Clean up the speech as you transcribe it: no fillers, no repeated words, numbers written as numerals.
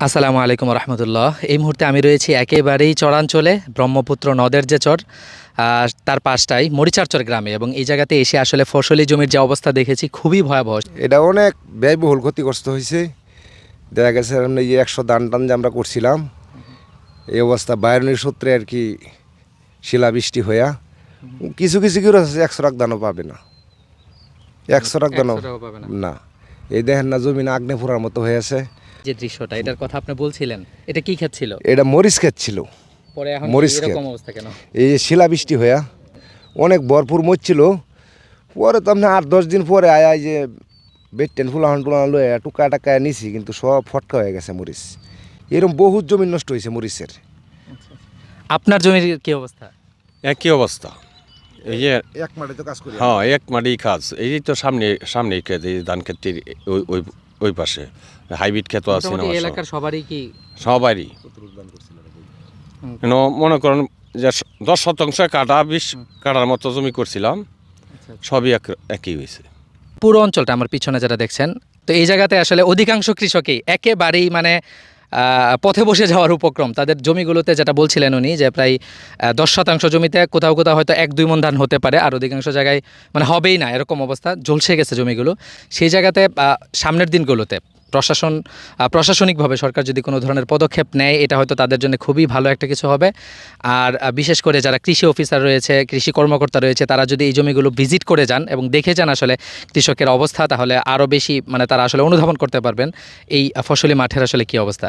আসসালামু আলাইকুম রহমতুল্লাহ। এই মুহূর্তে আমি রয়েছি একেবারেই চরাঞ্চলে, ব্রহ্মপুত্র নদের যে চর তার পাশটাই মরিচারচর গ্রামে, এবং এই জায়গাতে এসে আসলে ফসলি জমির যে অবস্থা দেখেছি খুবই ভয়াবহ। এটা অনেক ব্যয়বহুল ক্ষতিগ্রস্ত হয়েছে। দেখা গেছে আমরা এই 100 ধান টান যে আমরা করছিলাম, এই অবস্থা বাইরনের সূত্রে আর কি শিলাবৃষ্টি হইয়া কিছু কিছু কি আছে 100 টাকা দানও পাবে না, 100 টাকা দানও না। এই দেখেন না, জমিন আগ্নে পোড়ার মতো হয়ে আছে। যে দৃশ্যটা, এটার কথা আপনি বলছিলেন, এটা কি ক্ষেত ছিল? এটা মরিচ ক্ষেত ছিল। পরে এখন মরিচ ক্ষেত। এরকম অবস্থা কেন? এই যে শিলাবৃষ্টি হইয়া অনেক ভরপুর মরিচ ছিল। পরে তো আপনি 8-10 দিন পরে আয় যে বেটেন ফুলাহন টুলাহন লয়ে টুকা টাকা নিছি, কিন্তু সব ফটকা হয়ে গেছে মরিচ। এরকম বহুত জমি নষ্ট হয়েছে মরিচের। আপনার জমির কি অবস্থা? একই অবস্থা। এই যে এক মাঠে তো কাজ করি। হ্যাঁ, এক মাটি কাজ। এই তো সামনে ক্ষেত, এই ধান ক্ষেতের ওই ওই পাশে হাইব্রিড ক্ষেত আছে না? মোটামুটি এলাকার সবারই কি? সবারই মনে করেন যে 10% কাটা, 20 কাটার মতো জমি করছিলাম, সবই একই হয়েছে। পুরো অঞ্চলটা আমার পিছনে যারা দেখছেন, তো এই জায়গাতে আসলে অধিকাংশ কৃষকই একেবারেই মানে পথে বসে যাওয়ার উপক্রম। তাদের জমিগুলোতে, যেটা বলছিলেন উনি, যে প্রায় 10% জমিতে কোথাও কোথাও হয়তো 1-2 মণ ধান হতে পারে, আর অধিকাংশ জায়গায় মানে হবেই না, এরকম অবস্থা, ঝলসে গেছে জমিগুলো। সেই জায়গাতে সামনের দিনগুলোতে প্রশাসনিকভাবে সরকার যদি কোনো ধরনের পদক্ষেপ নেয়, এটা হয়তো তাদের জন্য খুবই ভালো একটা কিছু হবে। আর বিশেষ করে যারা কৃষি অফিসার রয়েছে, কৃষি কর্মকর্তা রয়েছে, তারা যদি এই জমিগুলো ভিজিট করে যান এবং দেখে যান আসলে কৃষকের অবস্থা, তাহলে আরও বেশি মানে তারা আসলে অনুধাবন করতে পারবেন এই ফসলি মাঠের আসলে কী অবস্থা।